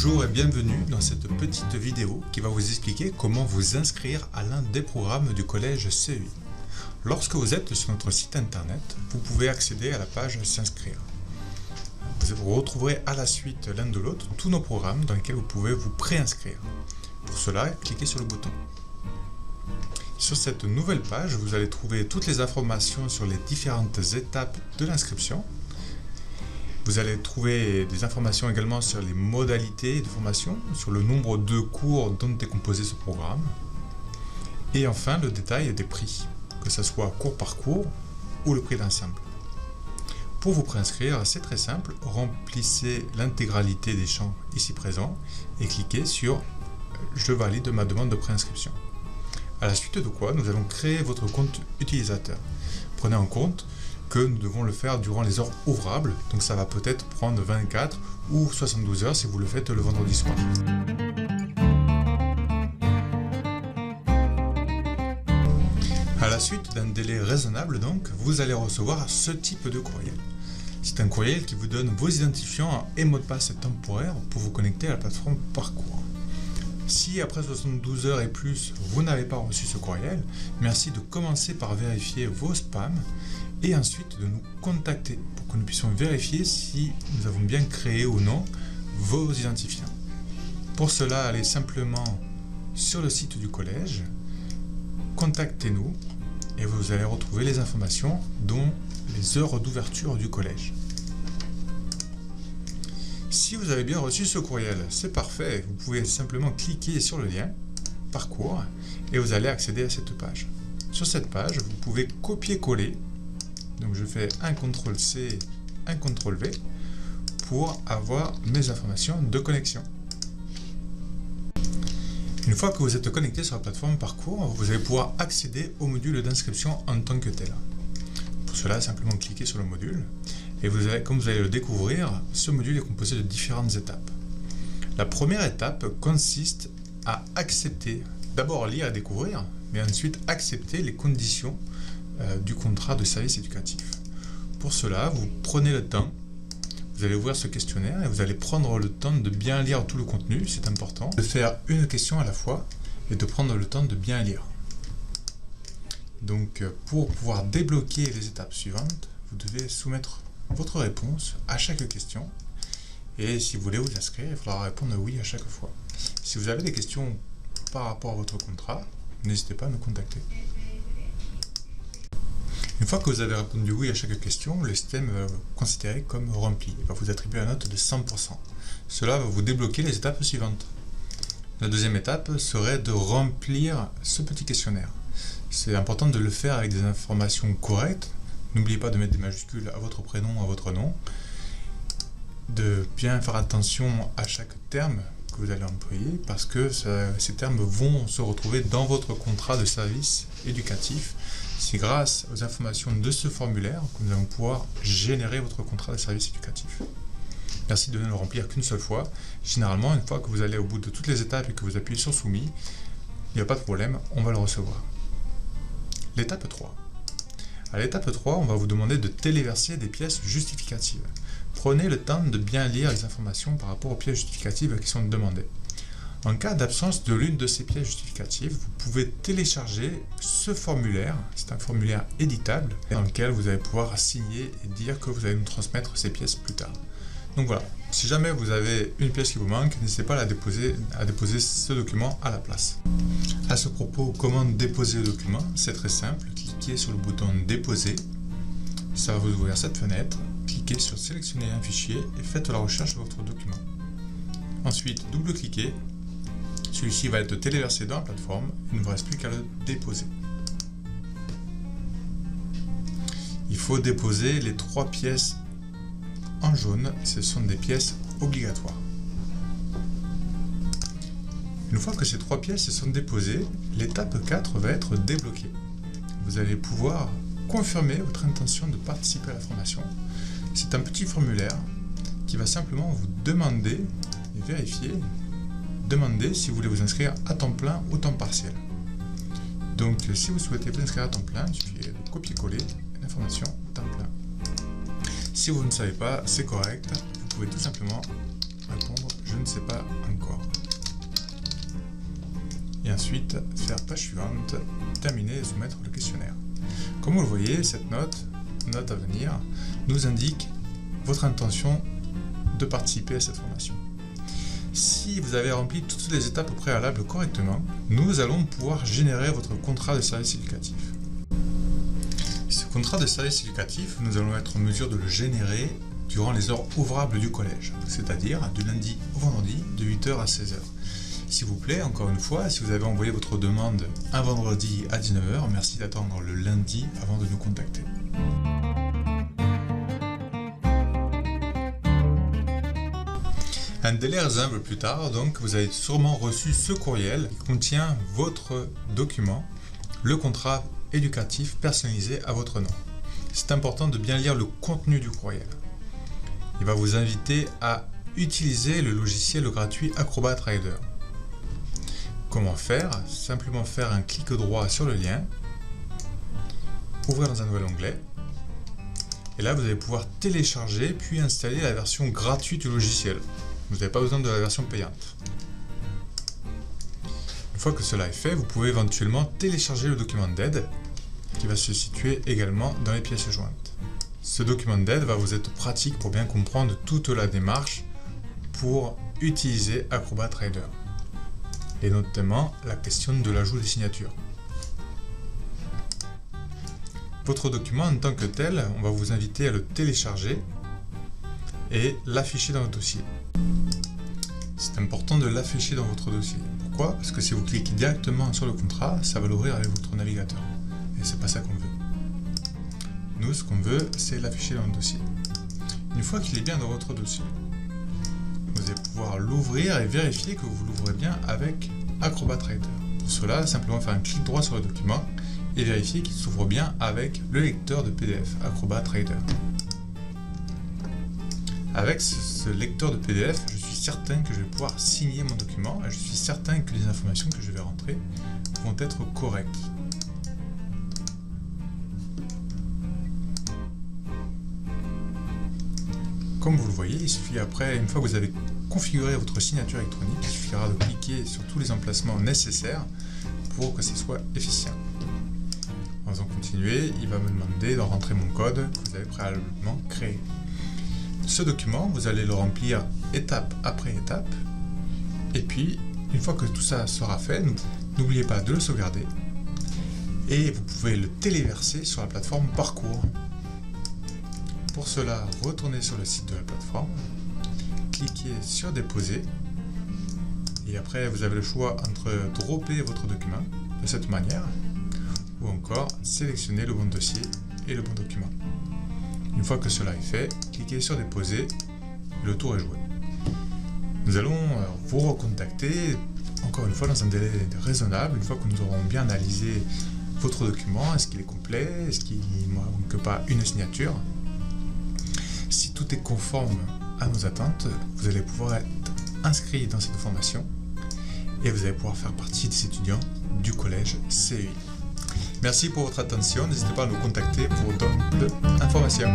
Bonjour et bienvenue dans cette petite vidéo qui va vous expliquer comment vous inscrire à l'un des programmes du collège CEI. Lorsque vous êtes sur notre site internet, vous pouvez accéder à la page S'inscrire. Vous retrouverez à la suite l'un de l'autre tous nos programmes dans lesquels vous pouvez vous préinscrire. Pour cela, cliquez sur le bouton. Sur cette nouvelle page, vous allez trouver toutes les informations sur les différentes étapes de l'inscription. Vous allez trouver des informations également sur les modalités de formation, sur le nombre de cours dont est composé ce programme, et enfin le détail des prix, que ce soit cours par cours ou le prix d'ensemble. Pour vous préinscrire, c'est très simple, remplissez l'intégralité des champs ici présents et cliquez sur « Je valide ma demande de préinscription ». À la suite de quoi, nous allons créer votre compte utilisateur. Prenez en compte que nous devons le faire durant les heures ouvrables, donc ça va peut-être prendre 24 ou 72 heures si vous le faites le vendredi soir. À la suite d'un délai raisonnable donc, vous allez recevoir ce type de courriel. C'est un courriel qui vous donne vos identifiants et mots de passe temporaires pour vous connecter à la plateforme Parcours. Si après 72 heures et plus, vous n'avez pas reçu ce courriel, merci de commencer par vérifier vos spams et ensuite de nous contacter pour que nous puissions vérifier si nous avons bien créé ou non vos identifiants. Pour cela, allez simplement sur le site du collège, contactez-nous et vous allez retrouver les informations dont les heures d'ouverture du collège. Si vous avez bien reçu ce courriel, c'est parfait, vous pouvez simplement cliquer sur le lien Parcours et vous allez accéder à cette page. Sur cette page, vous pouvez copier-coller. Donc je fais un CTRL-C, un CTRL-V pour avoir mes informations de connexion. Une fois que vous êtes connecté sur la plateforme Parcours, vous allez pouvoir accéder au module d'inscription en tant que tel. Pour cela, simplement cliquez sur le module et comme vous allez le découvrir, ce module est composé de différentes étapes. La première étape consiste à accepter, d'abord lire et découvrir, mais ensuite accepter les conditions du contrat de service éducatif. Pour cela, vous prenez le temps, vous allez ouvrir ce questionnaire et vous allez prendre le temps de bien lire tout le contenu, c'est important, de faire une question à la fois et de prendre le temps de bien lire. Donc pour pouvoir débloquer les étapes suivantes, vous devez soumettre votre réponse à chaque question et si vous voulez vous inscrire, il faudra répondre oui à chaque fois. Si vous avez des questions par rapport à votre contrat, n'hésitez pas à nous contacter. Une fois que vous avez répondu oui à chaque question, le système va vous considérer comme rempli et va vous attribuer la note de 100%. Cela va vous débloquer les étapes suivantes. La deuxième étape serait de remplir ce petit questionnaire. C'est important de le faire avec des informations correctes. N'oubliez pas de mettre des majuscules à votre prénom, à votre nom. De bien faire attention à chaque terme que vous allez employer parce que ces termes vont se retrouver dans votre contrat de service éducatif. C'est grâce aux informations de ce formulaire que nous allons pouvoir générer votre contrat de service éducatif. Merci de ne le remplir qu'une seule fois. Généralement, une fois que vous allez au bout de toutes les étapes et que vous appuyez sur soumis, il n'y a pas de problème, on va le recevoir. L'étape 3. À l'étape 3, on va vous demander de téléverser des pièces justificatives. Prenez le temps de bien lire les informations par rapport aux pièces justificatives qui sont demandées. En cas d'absence de l'une de ces pièces justificatives, vous pouvez télécharger ce formulaire. C'est un formulaire éditable dans lequel vous allez pouvoir signer et dire que vous allez nous transmettre ces pièces plus tard. Donc voilà, si jamais vous avez une pièce qui vous manque, n'hésitez pas à déposer ce document à la place. À ce propos, comment déposer le document? C'est très simple, cliquez sur le bouton déposer, ça va vous ouvrir cette fenêtre, cliquez sur sélectionner un fichier et faites la recherche de votre document. Ensuite, double-cliquez, celui-ci va être téléversé dans la plateforme, il ne vous reste plus qu'à le déposer. Il faut déposer les 3 pièces en jaune, ce sont des pièces obligatoires. Une fois que ces 3 pièces sont déposées, l'étape 4 va être débloquée. Vous allez pouvoir confirmer votre intention de participer à la formation. C'est un petit formulaire qui va simplement vous demander et vérifier, demander si vous voulez vous inscrire à temps plein ou temps partiel. Donc si vous souhaitez vous inscrire à temps plein, il suffit de copier-coller l'information temps plein. Si vous ne savez pas, c'est correct, vous pouvez tout simplement répondre « je ne sais pas encore. Et ensuite, faire page suivante, terminer et soumettre le questionnaire. Comme vous le voyez, cette note à venir, nous indique votre intention de participer à cette formation. Si vous avez rempli toutes les étapes au préalable correctement, nous allons pouvoir générer votre contrat de service éducatif. Ce contrat de service éducatif, nous allons être en mesure de le générer durant les heures ouvrables du collège, c'est-à-dire du lundi au vendredi de 8h à 16h. S'il vous plaît, encore une fois, si vous avez envoyé votre demande un vendredi à 19h, merci d'attendre le lundi avant de nous contacter. Un délai raisonnable plus tard, donc, vous avez sûrement reçu ce courriel qui contient votre document, le contrat éducatif personnalisé à votre nom. C'est important de bien lire le contenu du courriel. Il va vous inviter à utiliser le logiciel gratuit Acrobat Reader. Comment faire? Simplement faire un clic droit sur le lien, ouvrir dans un nouvel onglet, et là vous allez pouvoir télécharger puis installer la version gratuite du logiciel. Vous n'avez pas besoin de la version payante. Une fois que cela est fait, vous pouvez éventuellement télécharger le document d'aide qui va se situer également dans les pièces jointes. Ce document d'aide va vous être pratique pour bien comprendre toute la démarche pour utiliser Acrobat Reader et notamment la question de l'ajout des signatures. Votre document en tant que tel, on va vous inviter à le télécharger et l'afficher dans le dossier. C'est important de l'afficher dans votre dossier. Pourquoi? Parce que si vous cliquez directement sur le contrat, ça va l'ouvrir avec votre navigateur. Et c'est pas ça qu'on veut. Nous, ce qu'on veut, c'est l'afficher dans le dossier. Une fois qu'il est bien dans votre dossier, vous allez pouvoir l'ouvrir et vérifier que vous l'ouvrez bien avec Acrobat Reader. Pour cela, simplement faire un clic droit sur le document et vérifier qu'il s'ouvre bien avec le lecteur de PDF Acrobat Reader. Avec ce lecteur de PDF, je suis certain que je vais pouvoir signer mon document et je suis certain que les informations que je vais rentrer vont être correctes. Comme vous le voyez, il suffit après, une fois que vous avez configuré votre signature électronique, il suffira de cliquer sur tous les emplacements nécessaires pour que ce soit efficient. En faisant continuer, il va me demander de rentrer mon code que vous avez préalablement créé. Ce document, vous allez le remplir étape après étape. Et puis, une fois que tout ça sera fait, n'oubliez pas de le sauvegarder. Et vous pouvez le téléverser sur la plateforme Parcours. Pour cela, retournez sur le site de la plateforme, cliquez sur Déposer. Et après, vous avez le choix entre dropper votre document de cette manière ou encore sélectionner le bon dossier et le bon document. Une fois que cela est fait, cliquez sur Déposer et le tour est joué. Nous allons vous recontacter, encore une fois dans un délai raisonnable, une fois que nous aurons bien analysé votre document, est-ce qu'il est complet, est-ce qu'il ne manque pas une signature. Si tout est conforme à nos attentes, vous allez pouvoir être inscrit dans cette formation et vous allez pouvoir faire partie des étudiants du collège CEI. Merci pour votre attention, n'hésitez pas à nous contacter pour d'autres informations.